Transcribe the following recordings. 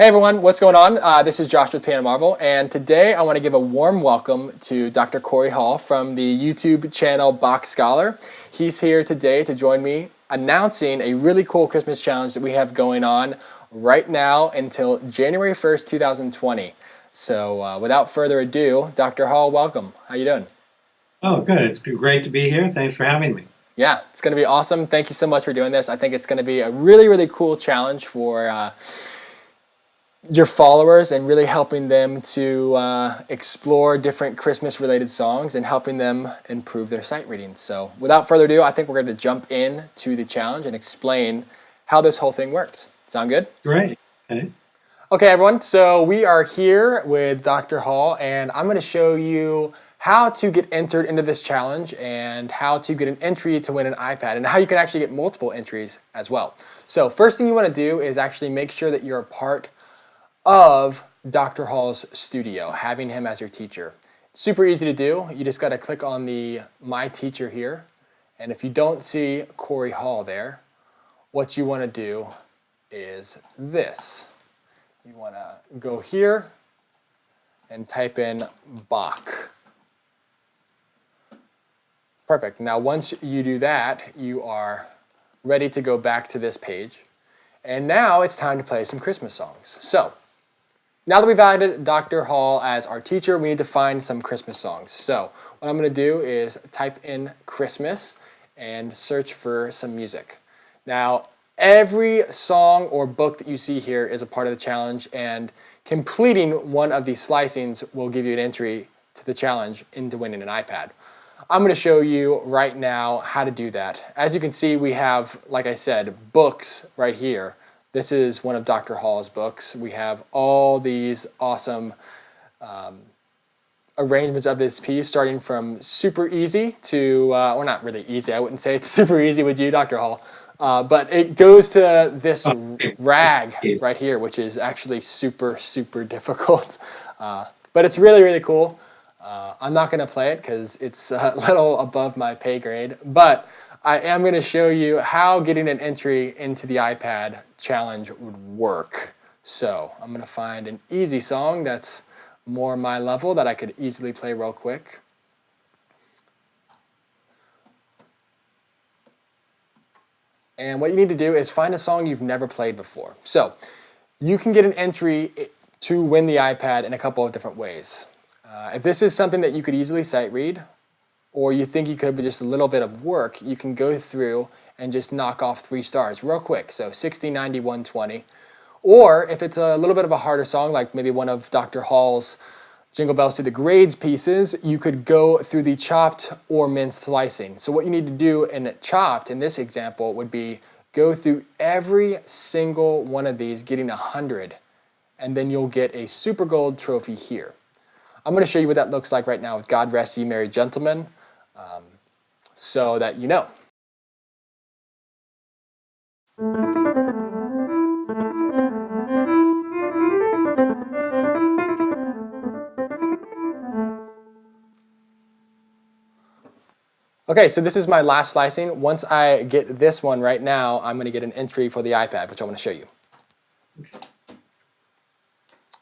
Hey everyone, what's going on? This is Josh with Piano Marvel, and today I want to give a warm welcome to Dr. Corey Hall from the YouTube channel Bach Scholar. He's here today to join me announcing a really cool Christmas challenge that we have going on right now until January 1st, 2020. So without further ado, Dr. Hall, welcome. How you doing? Oh, good. It's great to be here. Thanks for having me. Yeah, it's going to be awesome. Thank you so much for doing this. I think it's going to be a really, really cool challenge for your followers and really helping them to explore different Christmas related songs and helping them improve their sight reading. So without further ado, I think we're going to jump in to the challenge and explain how this whole thing works. Sound good? Great. Okay. Okay, everyone, so we are here with Dr. Hall, and I'm going to show you how to get entered into this challenge and how to get an entry to win an iPad and how you can actually get multiple entries as well. So first thing you want to do is actually make sure that you're a part of Dr. Hall's studio, having him as your teacher. It's super easy to do. You just got to click on the My Teacher here. And if you don't see Corey Hall there, what you want to do is this. You want to go here and type in Bach. Perfect. Now once you do that, you are ready to go back to this page. And now it's time to play some Christmas songs. So now that we've added Dr. Hall as our teacher, we need to find some Christmas songs. So what I'm going to do is type in Christmas and search for some music. Now, every song or book that you see here is a part of the challenge, and completing one of these slicings will give you an entry to the challenge into winning an iPad. I'm going to show you right now how to do that. As you can see, we have, like I said, books right here. This is one of Dr. Hall's books. We have all these awesome arrangements of this piece, starting from super easy to, well, not really easy. I wouldn't say it's super easy with you, Dr. Hall. But it goes to this rag right here, which is actually super, super difficult. But it's really, really cool. I'm not going to play it because it's a little above my pay grade. But I am going to show you how getting an entry into the iPad challenge would work. So I'm going to find an easy song that's more my level that I could easily play real quick. And what you need to do is find a song you've never played before. So you can get an entry to win the iPad in a couple of different ways. If this is something that you could easily sight read, or you think you could be just a little bit of work, you can go through and just knock off 3 stars real quick. So 60, 90, 120. Or if it's a little bit of a harder song, like maybe one of Dr. Hall's Jingle Bells through the grades pieces, you could go through the chopped or minced slicing. So what you need to do in chopped, in this example, would be go through every single one of these, getting 100, and then you'll get a super gold trophy here. I'm going to show you what that looks like right now with God Rest Ye Merry Gentlemen, so that you know. Okay, so this is my last slicing. Once I get this one right now, I'm going to get an entry for the iPad, which I want to show you.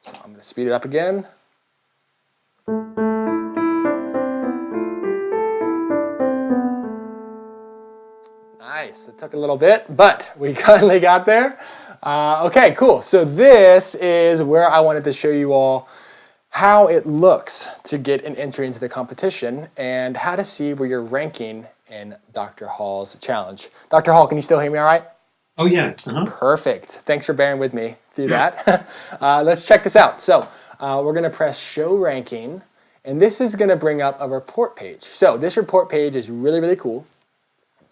So I'm going to speed it up again. Nice, it took a little bit, but we finally got there. Okay, cool. So this is where I wanted to show you all how it looks to get an entry into the competition and how to see where you're ranking in Dr. Hall's challenge. Dr. Hall, can you still hear me all right? Oh, yes. Perfect. Thanks for bearing with me through that. Let's check this out. So we're going to press Show Ranking, and this is going to bring up a report page. So this report page is really, really cool.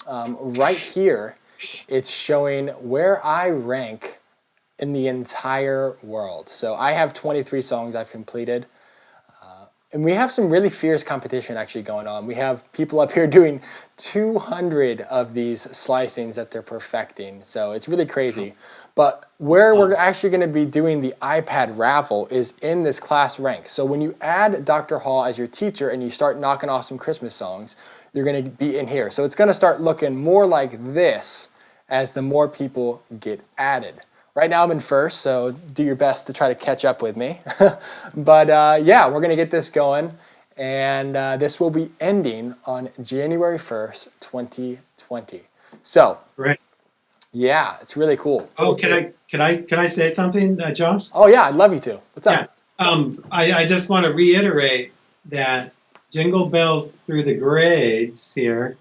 Right here, it's showing where I rank in the entire world. So I have 23 songs I've completed. And we have some really fierce competition actually going on. We have people up here doing 200 of these slicings that they're perfecting. So it's really crazy. But where we're actually going to be doing the iPad raffle is in this class rank. So when you add Dr. Hall as your teacher and you start knocking off some Christmas songs, you're going to be in here. So it's going to start looking more like this as the more people get added. Right now I'm in first, so do your best to try to catch up with me. But yeah, we're going to get this going, and this will be ending on January 1st, 2020. So, Great. yeah, it's really cool. Oh, can I say something, Josh? Oh yeah, I'd love you to. What's up? Yeah. I just want to reiterate that Jingle Bells Through the Grades here,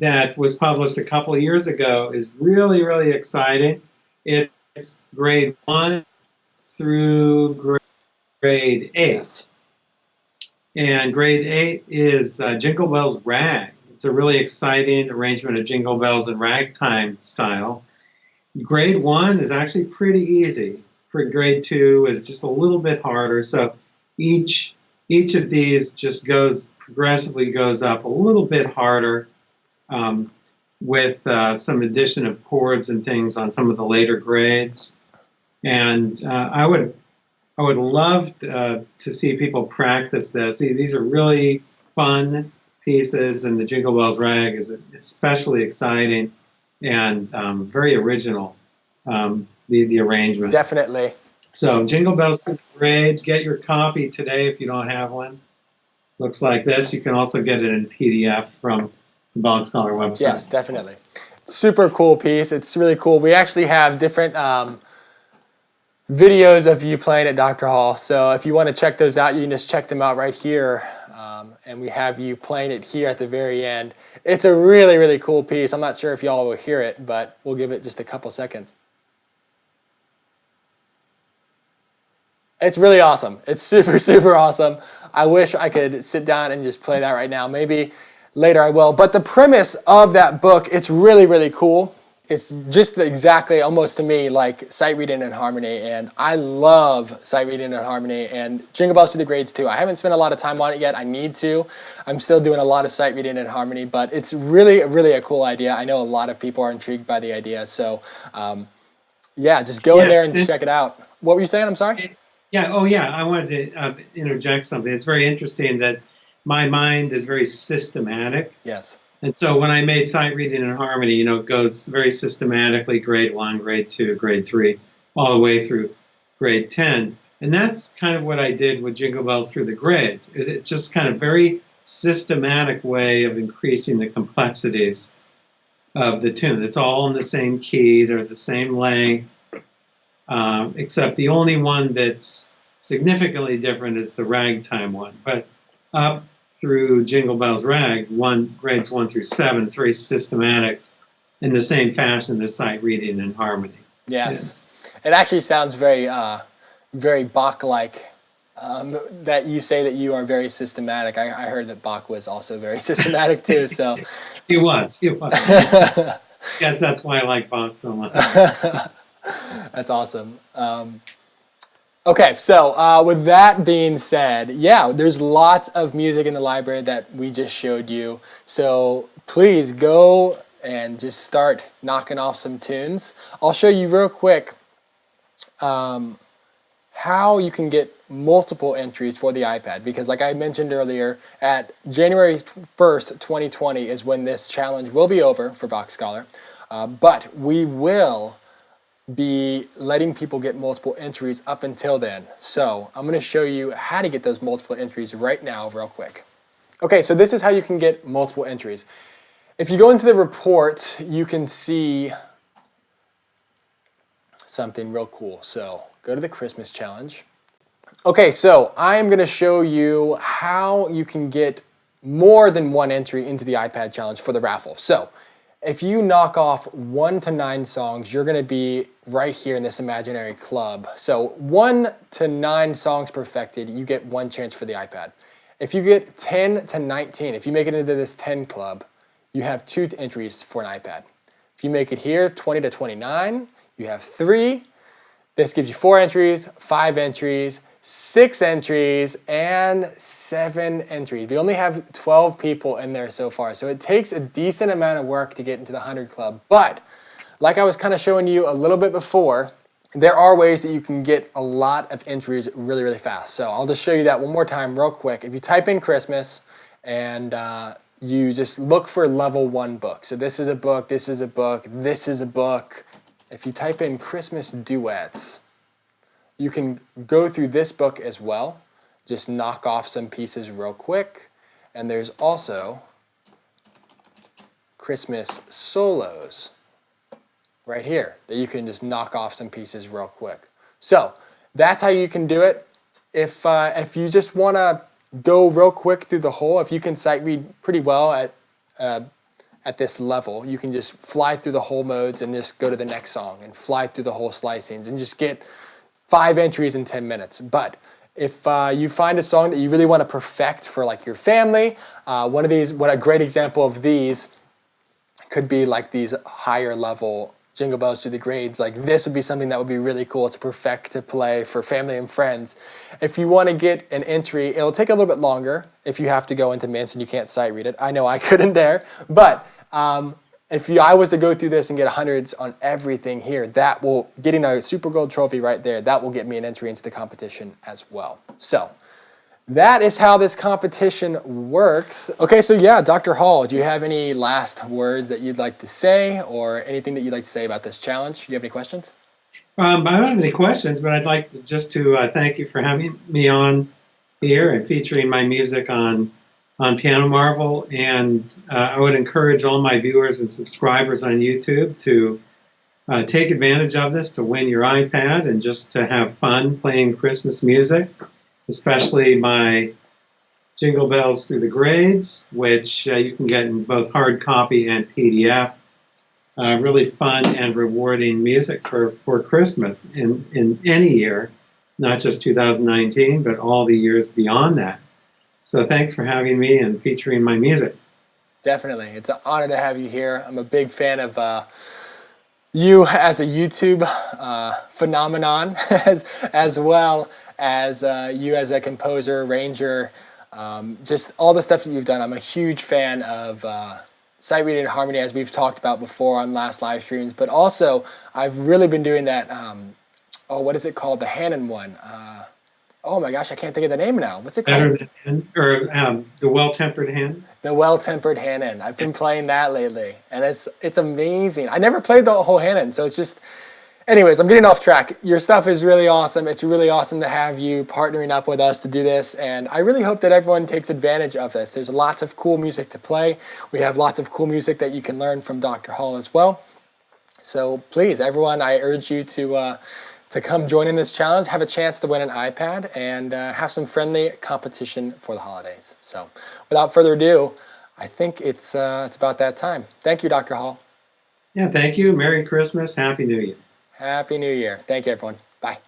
that was published a couple of years ago, is really, really exciting. It's grade 1 through grade 8. Yes. And grade 8 is Jingle Bells Rag. It's a really exciting arrangement of Jingle Bells in ragtime style. Grade 1 is actually pretty easy. For grade 2 is just a little bit harder. So each of these just progressively goes up a little bit harder, with some addition of chords and things on some of the later grades. And I would love to see people practice this. These are really fun pieces, and the Jingle Bells Rag is especially exciting and very original, the arrangement. Definitely. So Jingle Bells Through the Grades, get your copy today if you don't have one. Looks like this. You can also get it in PDF from the Bach Scholar website. Yes, definitely. Super cool piece. It's really cool. We actually have different videos of you playing at Dr. Hall. So if you want to check those out, you can just check them out right here. And we have you playing it here at the very end. It's a really, really cool piece. I'm not sure if y'all will hear it, but we'll give it just a couple seconds. It's really awesome. It's super, super awesome. I wish I could sit down and just play that right now. Maybe later I will. But the premise of that book, it's really, really cool. It's just exactly, almost to me, like sight reading and harmony, and I love sight reading and harmony, and Jingle Bells Through the Grades too. I haven't spent a lot of time on it yet. I need to. I'm still doing a lot of sight reading and harmony, but it's really, really a cool idea. I know a lot of people are intrigued by the idea, so yeah, just go in there and check it out. What were you saying? I'm sorry? Yeah, oh yeah, I wanted to interject something. It's very interesting that my mind is very systematic. Yes. And so when I made Sight Reading and Harmony, it goes very systematically, grade 1, grade 2, grade 3, all the way through grade 10. And that's kind of what I did with Jingle Bells Through the Grades. It's just kind of very systematic way of increasing the complexities of the tune. It's all in the same key, they're the same length, except the only one that's significantly different is the ragtime one. But up through Jingle Bells Rag, grades 1 through 7, it's very systematic in the same fashion as Sight Reading and Harmony. Yes. It actually sounds very, very Bach-like, that you say that you are very systematic. I heard that Bach was also very systematic too, so. He was. Guess that's why I like Bach so much. That's awesome. Okay, so with that being said, yeah, there's lots of music in the library that we just showed you. So please go and just start knocking off some tunes. I'll show you real quick how you can get multiple entries for the iPad, because like I mentioned earlier, at January 1st, 2020 is when this challenge will be over for Bach Scholar, but we will be letting people get multiple entries up until then. So I'm going to show you how to get those multiple entries right now real quick. Okay, so this is how you can get multiple entries. If you go into the report, you can see something real cool. So go to the Christmas challenge. Okay, so I'm going to show you how you can get more than one entry into the iPad challenge for the raffle. So if you knock off 1 to 9 songs, you're going to be right here in this imaginary club. So 1 to 9 songs perfected, you get 1 chance for the iPad. If you get 10 to 19, if you make it into this 10 club, you have 2 entries for an iPad. If you make it here, 20 to 29, you have 3. This gives you 4 entries, 5 entries, 6 entries, and 7 entries. We only have 12 people in there so far, so it takes a decent amount of work to get into the 100 club. But like I was kind of showing you a little bit before, there are ways that you can get a lot of entries really, really fast. So I'll just show you that one more time real quick. If you type in Christmas and you just look for level 1 book. So this is a book, this is a book, this is a book, if you type in Christmas duets, you can go through this book as well. Just knock off some pieces real quick. And there's also Christmas solos right here that you can just knock off some pieces real quick. So that's how you can do it. If you just want to go real quick through the whole, if you can sight read pretty well at this level, you can just fly through the whole modes and just go to the next song and fly through the whole slicings and just get 5 entries in 10 minutes. But if you find a song that you really want to perfect for like your family, one of these, what a great example of these could be like these higher level Jingle Bells through the grades. Like this would be something that would be really cool to perfect to play for family and friends. If you want to get an entry, it'll take a little bit longer if you have to go into Mint and you can't sight read it. I know I couldn't there, but if I was to go through this and get hundreds on everything here, that will, getting a Super Gold trophy right there, that will get me an entry into the competition as well. So that is how this competition works. Okay, so yeah, Dr. Hall, do you have any last words that you'd like to say or anything that you'd like to say about this challenge? Do you have any questions? I don't have any questions, but I'd like to thank you for having me on here and featuring my music on Piano Marvel. And I would encourage all my viewers and subscribers on YouTube to take advantage of this to win your iPad and just to have fun playing Christmas music, especially my Jingle Bells Through the Grades, which you can get in both hard copy and PDF. Really fun and rewarding music for Christmas in any year, not just 2019, but all the years beyond that. So thanks for having me and featuring my music. Definitely. It's an honor to have you here. I'm a big fan of you as a YouTube phenomenon, as well as you as a composer, arranger, just all the stuff that you've done. I'm a huge fan of Sightreading and Harmony, as we've talked about before on last live streams, but also I've really been doing that, what is it called? The Hannon one. Oh my gosh, I can't think of the name now. What's it called? The Well-Tempered Hand. The Well-Tempered Hannon. I've been playing that lately, and it's amazing. I never played the whole Hannon, so it's just... Anyways, I'm getting off track. Your stuff is really awesome. It's really awesome to have you partnering up with us to do this, and I really hope that everyone takes advantage of this. There's lots of cool music to play. We have lots of cool music that you can learn from Dr. Hall as well. So please, everyone, I urge you to come join in this challenge, have a chance to win an iPad, and have some friendly competition for the holidays. So without further ado, I think it's about that time. Thank you, Dr. Hall. Yeah, thank you. Merry Christmas. Happy New Year. Happy New Year. Thank you, everyone. Bye.